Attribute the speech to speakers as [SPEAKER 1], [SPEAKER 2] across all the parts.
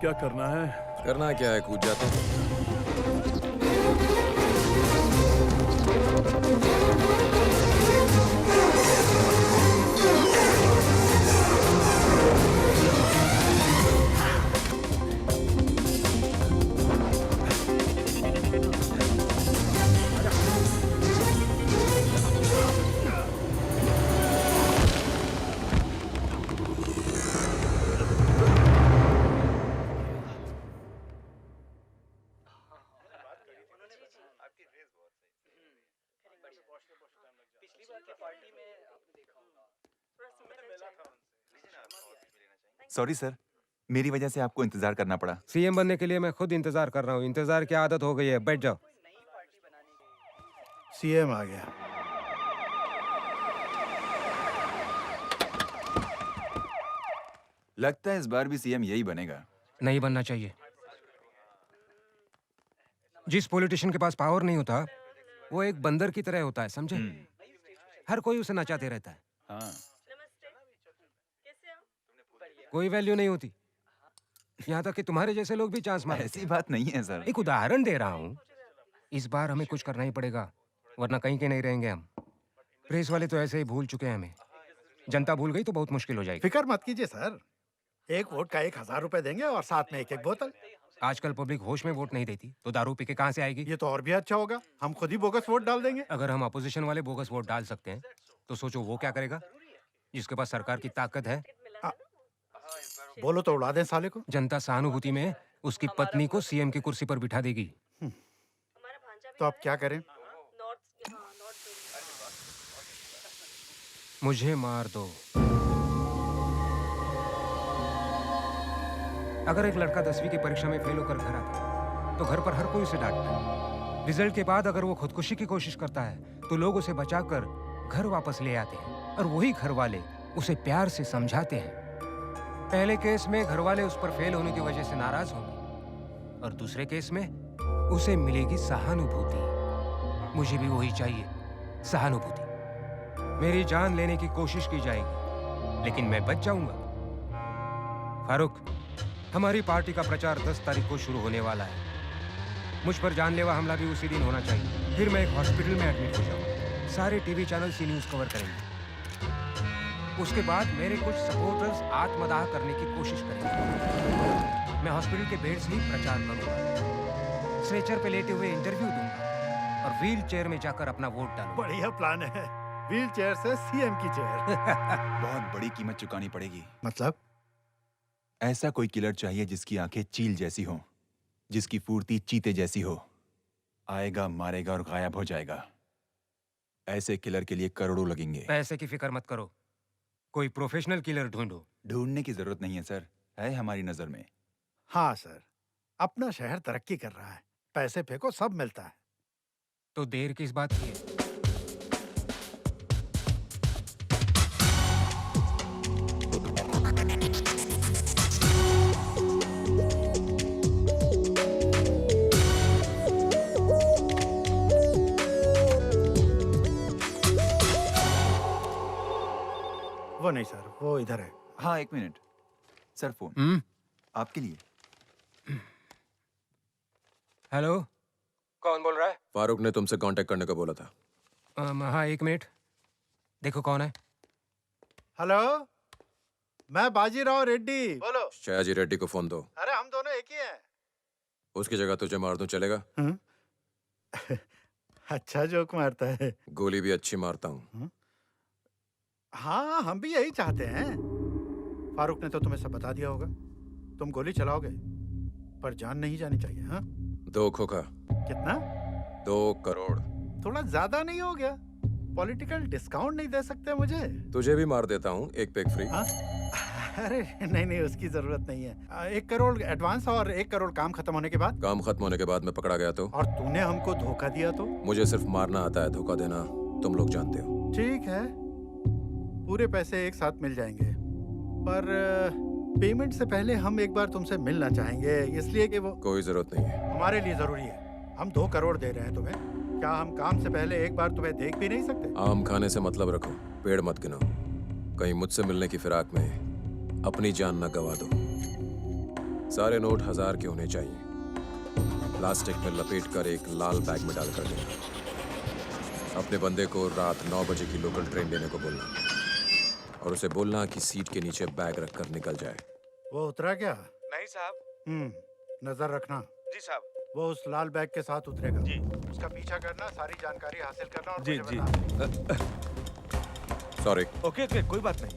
[SPEAKER 1] क्या करना है?
[SPEAKER 2] करना क्या है, कूद जाते हैं।
[SPEAKER 3] सॉरी सर, मेरी वजह से आपको इंतजार करना पड़ा।
[SPEAKER 4] सीएम बनने के लिए मैं खुद इंतजार कर रहा हूँ। इंतजार की आदत हो गई है, बैठ जाओ।
[SPEAKER 1] सीएम आ गया।
[SPEAKER 3] लगता है इस बार भी सीएम यही बनेगा।
[SPEAKER 4] नहीं बनना चाहिए। जिस पॉलिटिशियन के पास पावर नहीं होता वो एक बंदर की तरह होता है, समझे? हर कोई उसे नचाते रहता है।
[SPEAKER 3] हाँ।
[SPEAKER 4] कोई वैल्यू नहीं होती। यहाँ तक कि तुम्हारे जैसे लोग भी चांस मारते
[SPEAKER 3] ऐसी बात नहीं है सर।
[SPEAKER 4] एक उदाहरण दे रहा हूँ। इस बार हमें कुछ करना ही पड़ेगा, वरना कहीं के नहीं रहेंगे हम। प्रेस वाले तो ऐसे ही भूल चुके हैं हमें। जनता भूल गई तो बहुत मुश्किल हो जाएगी।
[SPEAKER 1] फिक्र मत कीजिए सर, एक वोट का 1000 रुपए देंगे और साथ में एक एक बोतल।
[SPEAKER 4] आजकल पब्लिक होश में वोट नहीं देती तो दारू पी के कहाँ से आएगी?
[SPEAKER 1] ये तो और भी अच्छा होगा, हम खुद ही बोगस वोट डाल देंगे।
[SPEAKER 4] अगर हम अपोजिशन वाले बोगस वोट डाल सकते हैं तो सोचो वो क्या करेगा, जिसके पास सरकार की ताकत है।
[SPEAKER 1] बोलो तो उड़ा दें साले को।
[SPEAKER 4] जनता सहानुभूति में उसकी पत्नी को सीएम की कुर्सी पर बिठा देगी।
[SPEAKER 1] तो अब क्या करें?
[SPEAKER 4] मुझे मार दो। अगर एक लड़का 10वीं की परीक्षा में फेल होकर घर आता है तो घर पर हर कोई उसे डांटता है। रिजल्ट के बाद अगर वो खुदकुशी की कोशिश करता है तो लोग उसे बचाकर घर वापस ले आते हैं और वही घर वाले उसे प्यार से समझाते हैं। पहले केस में घर वाले उस पर फेल होने की वजह से नाराज होंगे और दूसरे केस में उसे मिलेगी सहानुभूति। मुझे भी वही चाहिए, सहानुभूति। मेरी जान लेने की कोशिश की जाएगी लेकिन मैं बच जाऊंगा। फारूक, हमारी पार्टी का प्रचार 10 तारीख को शुरू होने वाला है। मुझ पर जानलेवा हमला भी उसी दिन होना चाहिए। फिर मैं एक हॉस्पिटल में एडमिट हो जाऊंगा। सारे TV channel see news cover करेंगे। उसके बाद मेरे कुछ सपोर्टर्स आत्मदाह करने की कोशिश करेंगे। मैं हॉस्पिटल के बेड से ही प्रचार करूंगा, स्ट्रेचर पे लेटे हुए इंटरव्यू दूंगा और व्हील चेयर में जाकर अपना वोट डालूंगा।
[SPEAKER 1] बढ़िया प्लान है, व्हील चेयर से सीएम की चेयर।
[SPEAKER 3] बहुत बड़ी कीमत चुकानी पड़ेगी।
[SPEAKER 1] मतलब?
[SPEAKER 3] ऐसा कोई किलर चाहिए जिसकी आंखें चील जैसी हो, जिसकी फुर्ती चीते जैसी हो। आएगा, मारेगा और गायब हो जाएगा। ऐसे किलर के लिए करोड़ों लगेंगे।
[SPEAKER 4] पैसे की फिक्र मत करो, कोई प्रोफेशनल किलर ढूंढो।
[SPEAKER 3] ढूंढने की जरूरत नहीं है सर, है हमारी नजर में।
[SPEAKER 1] हाँ सर, अपना शहर तरक्की कर रहा है, पैसे फेंको सब मिलता है।
[SPEAKER 4] तो देर किस बात की है?
[SPEAKER 1] वो नहीं सर, वो इधर है।
[SPEAKER 3] हाँ, 1 मिनट सर, फोन आपके लिए।
[SPEAKER 4] हेलो, कौन बोल रहा है?
[SPEAKER 2] फारूक ने तुमसे कांटेक्ट करने को बोला था।
[SPEAKER 4] हाँ, 1 मिनट, देखो कौन है।
[SPEAKER 1] हेलो, मैं बाजीराव रेड्डी। बोलो।
[SPEAKER 2] शयाजी रेड्डी को फोन दो।
[SPEAKER 1] अरे हम दोनों एक ही हैं।
[SPEAKER 2] उसकी जगह तुझे मार दूं, चलेगा?
[SPEAKER 1] अच्छा जोक मारता है।
[SPEAKER 2] गोली भी अच्छी मारता हूँ।
[SPEAKER 1] हाँ, हम भी यही चाहते हैं। फारूक ने तो तुम्हें सब बता दिया होगा। तुम गोली चलाओगे पर जान नहीं जानी चाहिए। हाँ,
[SPEAKER 2] 2 खोखा।
[SPEAKER 1] कितना?
[SPEAKER 2] 2 करोड़।
[SPEAKER 1] थोड़ा ज्यादा नहीं हो गया? पॉलिटिकल डिस्काउंट नहीं दे सकते मुझे?
[SPEAKER 2] तुझे भी मार देता हूँ, एक पे एक फ्री।
[SPEAKER 1] हाँ? अरे नहीं नहीं, उसकी जरूरत नहीं है। 1 करोड़ एडवांस और 1 करोड़ काम खत्म होने के बाद।
[SPEAKER 2] काम खत्म होने के बाद मैं पकड़ा गया तो?
[SPEAKER 1] और तूने हमको धोखा दिया तो?
[SPEAKER 2] मुझे सिर्फ मारना आता है, धोखा देना तुम लोग जानते हो।
[SPEAKER 1] ठीक है, पूरे पैसे एक साथ मिल जाएंगे, पर पेमेंट से पहले हम एक बार तुमसे मिलना चाहेंगे, इसलिए कि वो।
[SPEAKER 2] कोई जरूरत नहीं है।
[SPEAKER 1] हमारे लिए जरूरी है। हम 2 करोड़ दे रहे हैं तुम्हें, क्या हम काम से पहले एक बार तुम्हें देख भी नहीं सकते?
[SPEAKER 2] आम खाने से मतलब रखो, पेड़ मत गिनो। कहीं मुझसे मिलने की फिराक में अपनी जान न गवा दो। सारे नोट 1000 के होने चाहिए। प्लास्टिक में लपेट कर एक लाल बैग में डाल कर देना। अपने बंदे को रात 9 बजे की लोकल ट्रेन लेने को बोलना और उसे बोलना कि सीट के नीचे बैग रखकर निकल जाए।
[SPEAKER 1] वो उतरा क्या?
[SPEAKER 4] नहीं साहब।
[SPEAKER 1] नजर रखना।
[SPEAKER 4] जी साहब।
[SPEAKER 1] वो उस लाल बैग के साथ उतरेगा।
[SPEAKER 4] जी।
[SPEAKER 1] उसका पीछा करना, सारी जानकारी हासिल करना और
[SPEAKER 5] जी
[SPEAKER 1] मुझे
[SPEAKER 5] जी
[SPEAKER 1] बताना।
[SPEAKER 2] सॉरी।
[SPEAKER 5] ओके ओके कोई बात नहीं।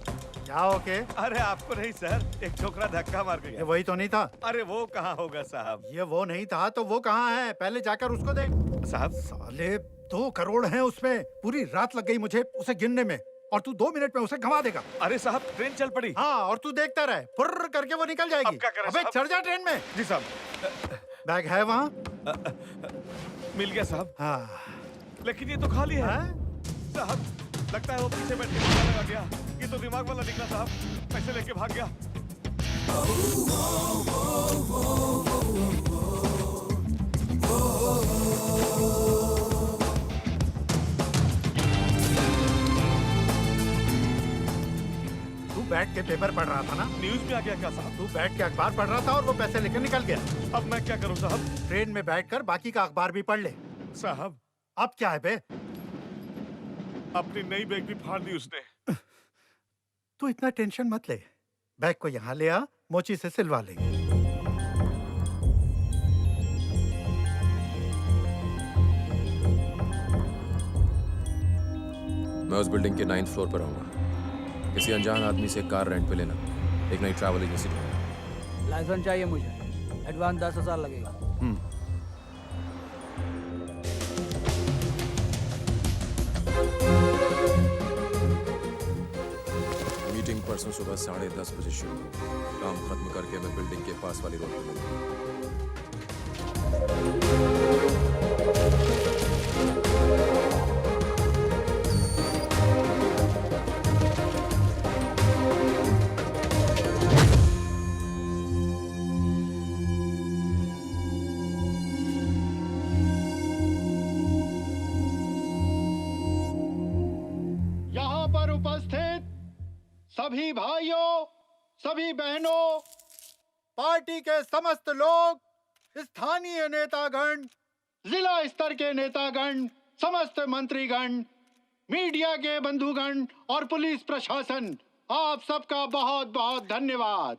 [SPEAKER 1] क्या ओके?
[SPEAKER 5] अरे आपको नहीं सर, एक छोकरा धक्का मार
[SPEAKER 1] ये
[SPEAKER 5] गया।
[SPEAKER 1] वही तो नहीं था।
[SPEAKER 5] अरे वो कहाँ होगा साहब?
[SPEAKER 1] ये वो नहीं था तो वो कहाँ है? पहले जाकर उसको देख।
[SPEAKER 5] साहब
[SPEAKER 1] साले 2 करोड़ हैं उसमें। पूरी रात लग गई मुझे उसे गिनने में और तू 2 मिनट में उसे घुमा देगा।
[SPEAKER 5] अरे साहब ट्रेन चल पड़ी।
[SPEAKER 1] हाँ, और तू देखता रहे, फुर्र करके वो निकल जाएगी।
[SPEAKER 5] अब क्या करें
[SPEAKER 1] अबे
[SPEAKER 5] साहब?
[SPEAKER 1] चढ़ जा ट्रेन में।
[SPEAKER 5] जी साहब।
[SPEAKER 1] बैग है वहाँ?
[SPEAKER 5] मिल गया साहब,
[SPEAKER 1] हाँ।
[SPEAKER 5] लेकिन ये तो खाली है।
[SPEAKER 1] हैं?
[SPEAKER 5] साहब लगता है वो पीछे बैठ के ताला लगा गया। ये तो दिमाग वाला निकला साहब, पैसे लेके भाग गया।
[SPEAKER 1] तू बैठ के पेपर पढ़ रहा था ना?
[SPEAKER 5] न्यूज में आ गया क्या साहब?
[SPEAKER 1] तू बैठ के अखबार पढ़ रहा था और वो पैसे लेकर निकल गया।
[SPEAKER 5] अब मैं क्या करूं साहब?
[SPEAKER 1] ट्रेन में बैठकर बाकी का अखबार भी पढ़ ले।
[SPEAKER 5] साहब
[SPEAKER 1] अब क्या है बे?
[SPEAKER 5] अपनी नई बैग भी फाड़ दी उसने।
[SPEAKER 1] तू इतना टेंशन मत ले। बैग को यहाँ ले आ, मोची से सिलवा लेंगे।
[SPEAKER 2] मैं उस बिल्डिंग के 9th फ्लोर पर आऊंगा। किसी अनजान आदमी से कार रेंट पे लेना। एक नई ट्रैवल एजेंसी ढूंढना।
[SPEAKER 6] लाइसेंस चाहिए मुझे। एडवांस 10,000 लगेगा।
[SPEAKER 2] मीटिंग परसों सुबह 10:30 बजे शुरू। काम खत्म करके मैं बिल्डिंग के पास वाली रोड पर मिलूंगा।
[SPEAKER 1] यहाँ पर उपस्थित सभी भाइयों, सभी बहनों, पार्टी के समस्त लोग, स्थानीय नेतागण, जिला स्तर के नेतागण, समस्त मंत्रीगण, मीडिया के बंधुगण और पुलिस प्रशासन, आप सबका बहुत बहुत धन्यवाद।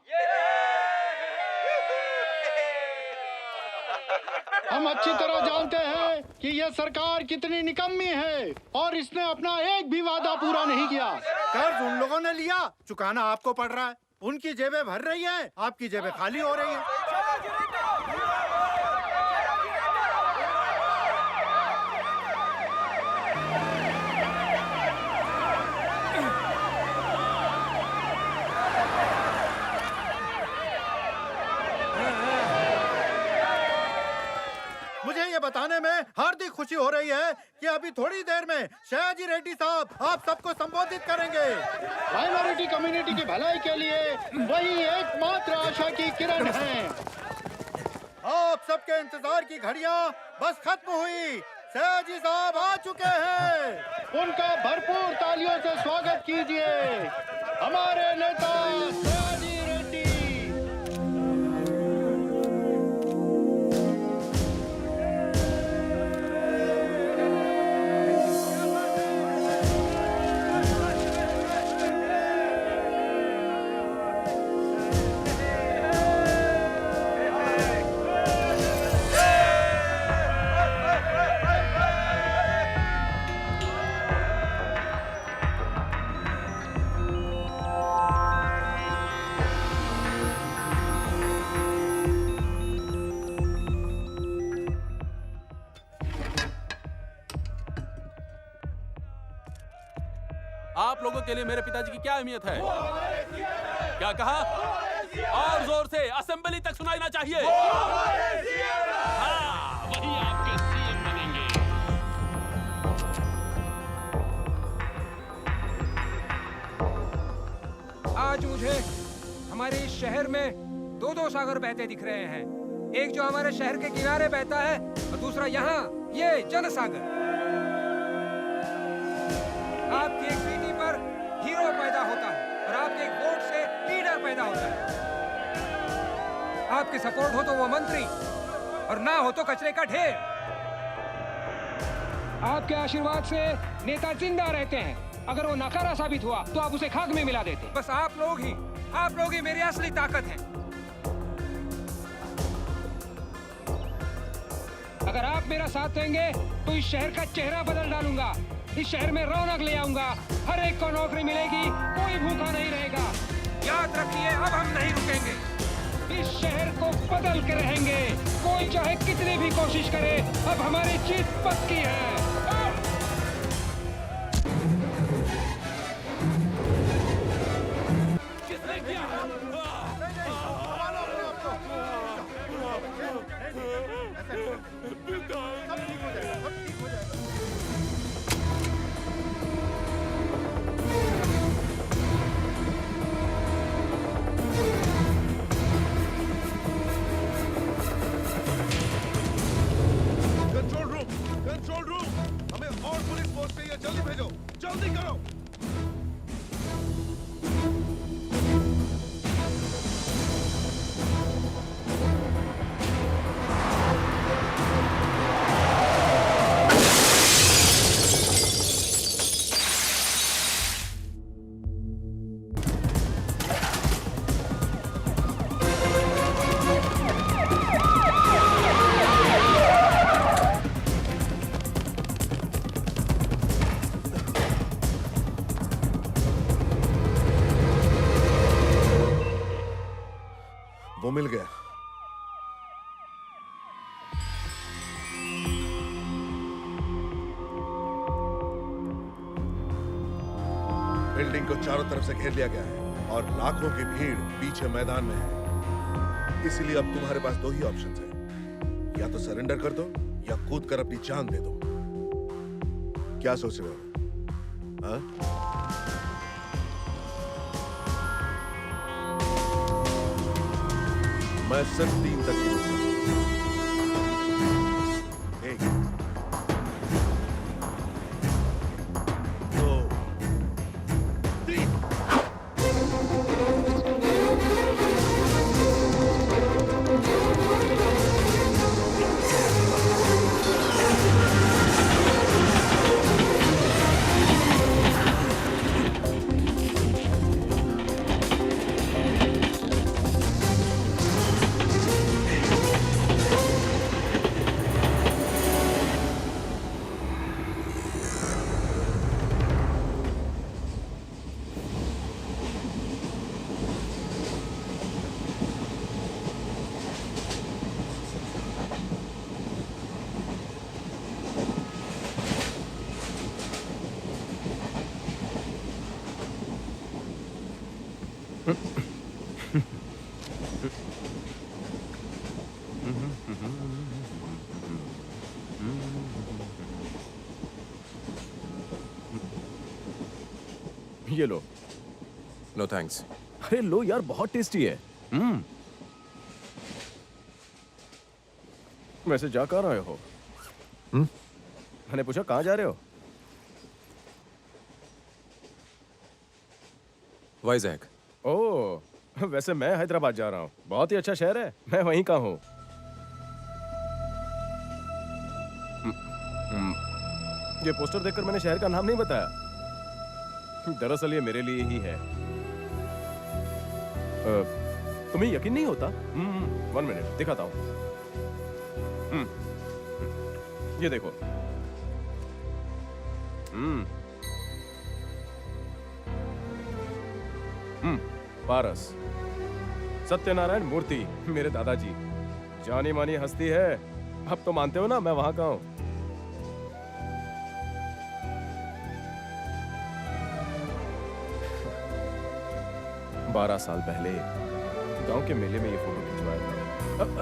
[SPEAKER 1] हम अच्छी तरह जानते हैं कि यह सरकार कितनी निकम्मी है और इसने अपना एक भी वादा पूरा नहीं किया। कर्ज उन लोगों ने लिया, चुकाना आपको पड़ रहा है। उनकी जेबें भर रही हैं, आपकी जेबें खाली हो रही हैं। मुझे ये बताने में हार्दिक खुशी हो रही है कि अभी थोड़ी देर में सयाजी रेड्डी साहब आप सबको संबोधित करेंगे। माइनॉरिटी कम्युनिटी की भलाई के लिए वही एकमात्र आशा की किरण है। आप सबके इंतजार की घड़ियां बस खत्म हुई। सयाजी साहब आ चुके हैं। उनका भरपूर तालियों से स्वागत कीजिए। हमारे नेता सयाजी रेड्डी।
[SPEAKER 7] आप लोगों के लिए मेरे पिताजी की क्या अहमियत है? क्या कहा? और जोर से असेंबली तक सुनाना चाहिए। हाँ, वही आपके सीएम बनेंगे।
[SPEAKER 4] आज मुझे हमारे इस शहर में दो सागर बहते दिख रहे हैं। एक जो हमारे शहर के किनारे बहता है और दूसरा यहाँ ये जनसागर। आपकी एक सीटी पर हीरो पैदा होता है और आपके एक वोट से लीडर पैदा होता है। आपकी सपोर्ट हो तो वो मंत्री, और ना हो तो कचरे का ढेर। आपके आशीर्वाद से नेता जिंदा रहते हैं। अगर वो नकारा साबित हुआ तो आप उसे खाक में मिला देते। बस आप लोग ही मेरी असली ताकत हैं। अगर आप मेरा साथ देंगे तो इस शहर का चेहरा बदल डालूंगा। इस शहर में रौनक ले आऊंगा। हर एक को नौकरी मिलेगी, कोई भूखा नहीं रहेगा। याद रखिए, अब हम नहीं रुकेंगे। इस शहर को बदल के रहेंगे। कोई चाहे कितनी भी कोशिश करे, अब हमारी जीत पक्की है।
[SPEAKER 7] किसने किया?
[SPEAKER 5] कंट्रोल रूम, हमें और पुलिस फोर्स चाहिए। जल्दी भेजो, जल्दी करो। वो मिल गया। बिल्डिंग को चारों तरफ से घेर लिया गया है और लाखों की भीड़ पीछे मैदान में है। इसीलिए अब तुम्हारे पास दो ही ऑप्शंस हैं, या तो सरेंडर कर दो या कूद कर अपनी जान दे दो। क्या सोच रहे हो? हाँ? मैं सिर्फ 3 तक गिनूंगा। 1 2 3।
[SPEAKER 8] ये लो।
[SPEAKER 2] No thanks.
[SPEAKER 8] अरे लो यार, बहुत टेस्टी है। वैसे जा कहाँ रहे हो? मैंने पूछा कहाँ जा रहे हो?
[SPEAKER 2] वाइजैक।
[SPEAKER 8] ओह, वैसे मैं हैदराबाद जा रहा हूँ। बहुत ही अच्छा शहर है, मैं वहीं का हूँ। ये पोस्टर देखकर मैंने शहर का नाम नहीं बताया। दरअसल ये मेरे लिए ही है। तुम्हें यकीन नहीं होता? 1 मिनट दिखाता हूँ। ये देखो। पारस, सत्यनारायण मूर्ति, मेरे दादाजी, जानी मानी हस्ती है। अब तो मानते हो ना मैं वहां का हूँ। बारह साल पहले गांव के मेले में ये फोटो खिंचवाया था। अरे